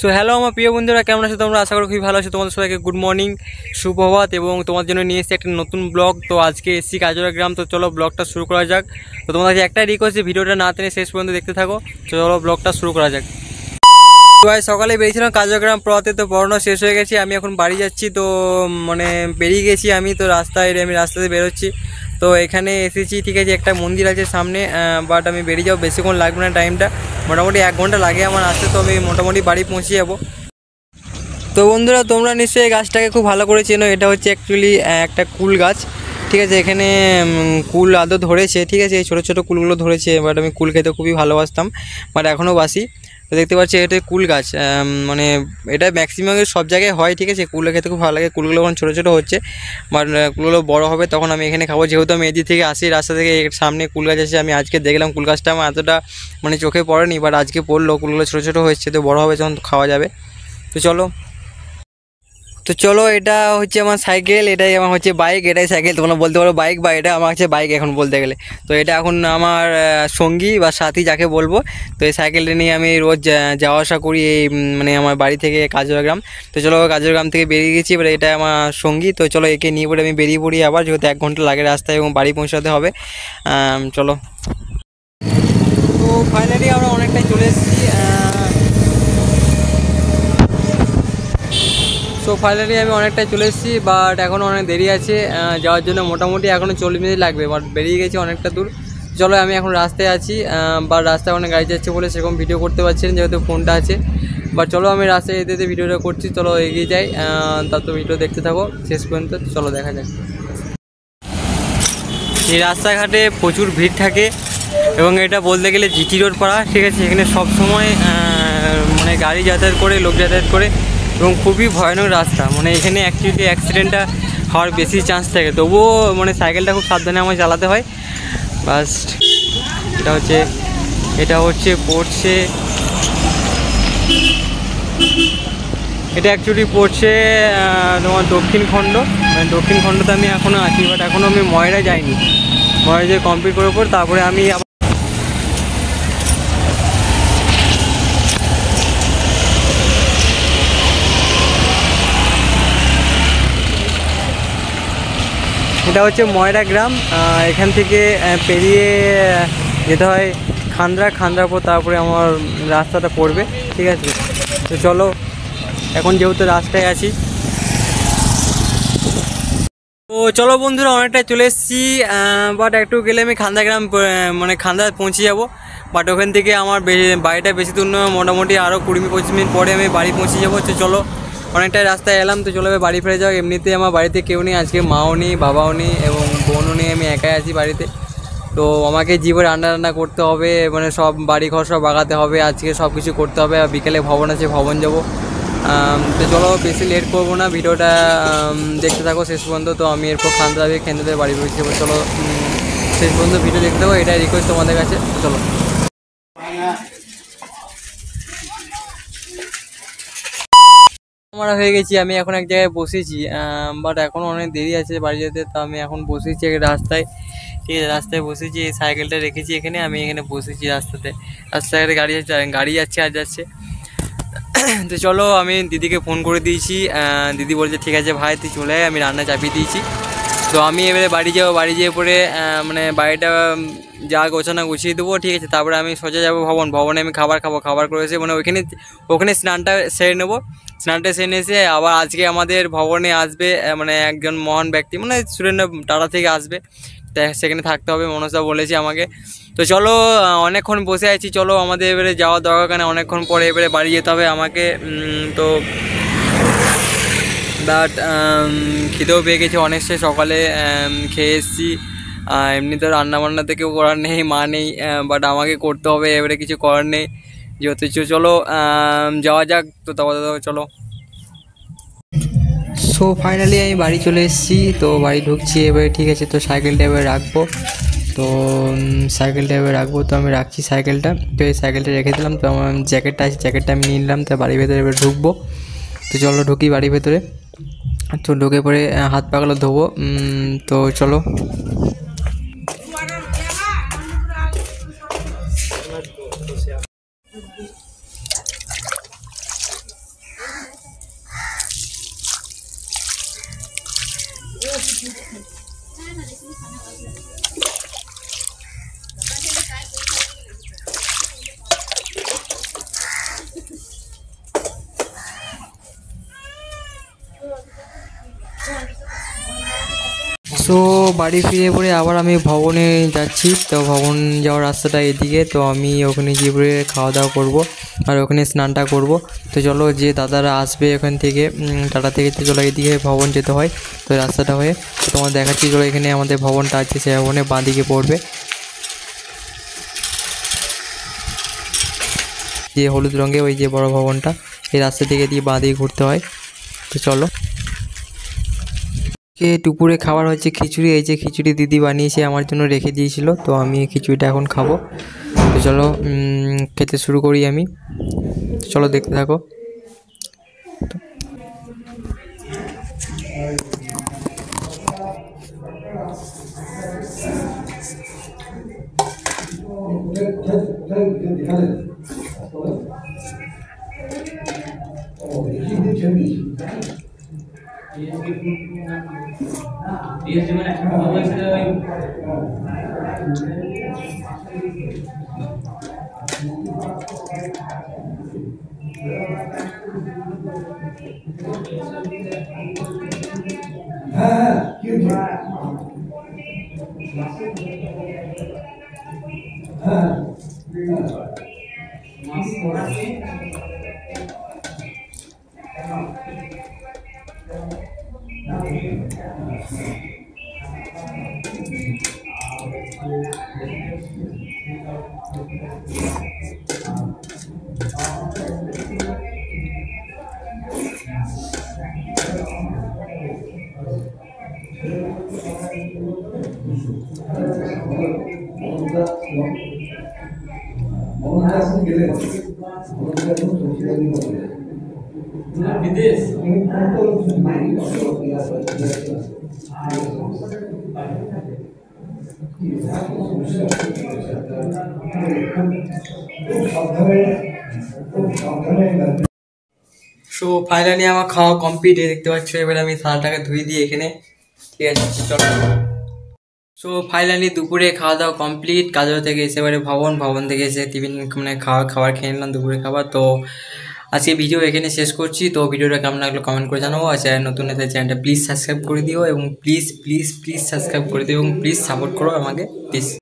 So hello আমার প্রিয় বন্ধুরা, কেমন আছো তোমরা? আশা করি খুবই ভালো আছো। তোমাদের সবাইকে গুড মর্নিং, সুপ্রভাত। এবং তোমার জন্য নিয়ে এসেছি একটা নতুন ব্লগ। তো আজকে এসেছি কাজরা গ্রাম। তো চলো ব্লগটা শুরু করা যাক। তো তোমাদের কাছে একটাই রিকোয়েস্ট, ভিডিওটা না টেনে শেষ পর্যন্ত দেখতে থাকো। তো চলো ব্লগটা শুরু করা যাক। তো আজ সকালে বেরিয়েছিলাম কাজরা গ্রাম পড়াতে, তো পড়ানো শেষ হয়ে গেছি। আমি এখন বাড়ি যাচ্ছি। তো বেরিয়ে গেছি আমি, তো আমি রাস্তাতে বেরোচ্ছি। তো এখানে এসেছি, ঠিক আছে, একটা মন্দির আছে সামনে, বাট আমি বেরিয়ে যাবো, বেশিক্ষণ লাগবে না, টাইমটা মোটামুটি 1 ঘন্টা লাগে আমার আসতে। তো আমি মোটামুটি বাড়ি পৌঁছে যাবো। তো বন্ধুরা, তোমরা নিশ্চয়ই গাছটাকে খুব ভালো করে চেনো। এটা হচ্ছে অ্যাকচুয়ালি একটা কুল গাছ, ঠিক আছে। এখানে কুল আদৌ ধরেছে, ঠিক আছে, এই ছোটো ছোটো কুলগুলো ধরেছে। বাট আমি কুল খেতে খুবই ভালোবাসতাম, বাট এখনও বাসি। তো দেখতে পাচ্ছি এটা কুল গাছ, মানে এটা ম্যাক্সিমাম সব জায়গায় হয়, ঠিক আছে। কুল খেতে খুব ভালো লাগে। কুলগুলো যখন ছোটো ছোটো হচ্ছে, বাট কুলগুলো বড়ো হবে তখন আমি এখানে খাবো। যেহেতু আমি এদিক থেকে আসি, রাস্তা থেকে সামনে কুল গাছ আছে। আমি আজকে দেখলাম কুল গাছটা আমার এতটা মানে চোখে পড়েনি, বাট আজকে পড়লো। কুলগুলো ছোটো ছোটো হচ্ছে, তো বড়ো হবে যখন খাওয়া যাবে। তো চলো এটা হচ্ছে আমার সাইকেল, এটাই আমার হচ্ছে বাইক, এটাই সাইকেল তোমরা বলতে পারো বাইক, বা এটা আমার হচ্ছে বাইক এখন বলতে গেলে। তো এটা এখন আমার সঙ্গী বা সাথী যাকে বলবো। তো এই সাইকেলটা নিয়ে আমি রোজ যাওয়া আসা করি, এই মানে আমার বাড়ি থেকে কাজরা গ্রাম। তো চলো কাজরা গ্রাম থেকে বেরিয়ে গেছি, এবার এটা আমার সঙ্গী। তো চলো একে নিয়ে পরে আমি বেরিয়ে পড়ি আবার, যেহেতু 1 ঘন্টা লাগে রাস্তায় এবং বাড়ি পৌঁছাতে হবে। চলো। তো ফাইনালি আমরা অনেকটাই চলে এসেছি। তো ফাইনালি আমি অনেকটাই চলে এসেছি, বাট এখনও অনেক দেরি আছে যাওয়ার জন্য। মোটামুটি এখনও 40 মিনিট লাগবে, বাট বেরিয়ে গেছি অনেকটা দূর। চলো আমি এখন রাস্তায় আছি, বা রাস্তায় অনেক গাড়ি যাচ্ছে বলে সেরকম ভিডিও করতে পারছি না, যেহেতু ফোনটা আছে। বাট চলো আমি রাস্তায় যেতে ভিডিওটা করছি। চলো এগিয়ে যাই, তার তো ভিডিও দেখতে থাকো শেষ পর্যন্ত। চলো দেখা যাক। এই রাস্তাঘাটে প্রচুর ভিড় থাকে, এবং এটা বলতে গেলে জিটি রোড পাড়া, ঠিক আছে। এখানে সবসময় মানে গাড়ি যাতায়াত করে, লোক যাতায়াত করে, এবং খুবই ভয়ানক রাস্তা। মানে এখানে অ্যাকচুয়ালি অ্যাক্সিডেন্টটা হওয়ার বেশি চান্স থাকে। তবুও মানে সাইকেলটা খুব সাবধানে আমায় চালাতে হয়। বাস এটা হচ্ছে পড়ছে, এটা অ্যাকচুয়ালি পড়ছে তোমার দক্ষিণ খণ্ড। মানে দক্ষিণ খণ্ডতে আমি এখনও আছি, বাট এখনও আমি ময়রা যাইনি। ময়রা যে কমপ্লিট করার পর তারপরে আমি এটা হচ্ছে ময়রা গ্রাম। এখান থেকে পেরিয়ে যেতে হয় খান্দ্রার পর তারপরে আমার রাস্তাটা পড়বে, ঠিক আছে। তো চলো এখন যেহেতু রাস্তায় আছি, তো চলো বন্ধুরা অনেকটাই চলে এসেছি। বাট একটু গেলে আমি গ্রাম মানে খান্দ্রা পৌঁছে যাব। বাট ওখান থেকে আমার বাড়িটা বেশি দূর নয়, মোটামুটি আরও 20-25 মিনিট পরে আমি বাড়ি পৌঁছে যাবো। তো চলো অনেকটাই রাস্তায় এলাম, তো চলো বাড়ি ফিরে যাও। এমনিতে আমার বাড়িতে কেউ নেই আজকে, মাও নেই, বাবাও নেই, এবং বোনও নেই, আমি একাই আছি বাড়িতে। তো আমাকে জীবনে রান্না করতে হবে, মানে সব বাড়িঘর সব বাগাতে হবে, আজকে সব কিছু করতে হবে। আর বিকেলে ভবন আছে, ভবন যাবো। তো চলো বেশি লেট করবো না, ভিডিওটা দেখতে থাকো শেষ পর্যন্ত। তো আমি এরপর খেন্দ্রে বাড়ি পৌঁছে যাবো। চলো শেষ পর্যন্ত ভিডিও দেখতে থাকো, এটাই রিকোয়েস্ট তোমাদের কাছে। চলো আমরা হয়ে গেছি, আমি এখন এক জায়গায় বসেছি, বাট এখনও অনেক দেরি আছে বাড়ি যেতে। তো আমি এখন বসেছি রাস্তায়, ঠিক আছে, রাস্তায় বসেছি। এই সাইকেলটা রেখেছি এখানে, আমি এখানে বসেছি রাস্তাঘাটে গাড়ি যাচ্ছে আর যাচ্ছে। তো চলো আমি দিদিকে ফোন করে দিয়েছি, দিদি বলছে ঠিক আছে ভাই তুই চলে আয়, আমি রান্না চাপিয়ে দিয়েছি। তো আমি এবারে বাড়ি যাবো, বাড়ি যেয়ে পরে মানে বাড়িটা যা গোছানো গুছিয়ে দেবো, ঠিক আছে। তারপরে আমি সোজা যাবো ভবনে আমি খাবার খাবো। খাবার করে এসে মানে ওখানে স্নানটা সেরে নেবো। স্নানটা সেরে এসে আবার আজকে আমাদের ভবনে আসবে মানে একজন মহান ব্যক্তি, মানে সুরেন্দ্র টাটা থেকে আসবে, সেখানে থাকতে হবে, মনসা বলেছে আমাকে। তো চলো অনেকক্ষণ বসে আছি, চলো আমাদের এবারে যাওয়ার দরকার, কেন অনেকক্ষণ পরে এবারে বাড়ি যেতে হবে আমাকে। তো বাট খিদেও পেয়ে গেছে অনেক, সে সকালে খেয়ে এসেছি। এমনি তো রান্নাবান্না থেকে করার নেই, মা নেই, বাট আমাকে করতে হবে, এবারে কিছু করার নেই যেহেতু। চলো যাওয়া যাক। তো তবে চলো। সো ফাইনালি আমি বাড়ি চলে এসেছি, তো বাড়ি ঢুকছি এবারে, ঠিক আছে। তো সাইকেলটা এবার রাখবো, তো তো আমি রাখছি সাইকেলটা। তো এই সাইকেলটা রেখে দিলাম। তো আমার জ্যাকেটটা আছে, জ্যাকেটটা আমি নিয়ে নিলাম। তো বাড়ির ভেতরে এবার ঢুকবো। তো চলো ঢুকি বাড়ির ভেতরে। তো ঢুকে পরে হাত পাগুলো ধোবো। তো চলো। সো বাড়ি ফিরে পরে আবার আমি ভবনে যাচ্ছি। তো ভবন যাওয়ার রাস্তাটা এদিকে, তো আমি ওখানে গিয়ে পরে খাওয়া দাওয়া করবো আর ওখানে স্নানটা করব। তো চলো, যে দাদারা আসবে ওখান থেকে টাটা থেকে, তো চলো এদিকে ভবন যেতে হয়। তো রাস্তাটা হয়ে তো তোমার দেখাচ্ছি, চলো এখানে আমাদের ভবনটা আছে, সেই ভবনে বাঁ দিকে পড়বে যে হলুদ রঙে ওই যে বড় ভবনটা, এই রাস্তা থেকে দিয়ে বাঁ দিকে ঘুরতে হয়। তো চলো, দুপুরে খাবার হচ্ছে খিচুড়ি। এই যে খিচুড়ি দিদি বানিয়েছে আমার জন্য, রেখে দিয়েছিল, তো আমি এই খিচুড়িটা এখন খাবো। তো চলো খেতে শুরু করি আমি। তো চলো দেখতে থাকো। বিদেশ সো ফাইনালি আমার খাওয়া কমপ্লিট, দেখতে পাচ্ছ। এবারে আমি থালাটাকে ধুয়ে দিই এখানে, ঠিক আছে? চলো। সো ফাইনালি দুপুরে খাওয়া দাওয়া কমপ্লিট। কাজল থেকে এসে এবারে ভবন থেকে এসে টিফিন মানে খাবার খেয়ে নিলাম, দুপুরে খাবার। তো আজকে ভিডিও এখানে শেষ করছি। তো ভিডিওটা কেমন লাগলো কমেন্ট করে জানাবো। আর চ্যানেল নতুন হলে চ্যানেলটা প্লিজ সাবস্ক্রাইব করে দিও, এবং প্লিজ প্লিজ প্লিজ সাবস্ক্রাইব করে দিও, এবং প্লিজ সাপোর্ট করো আমাকে, প্লিজ।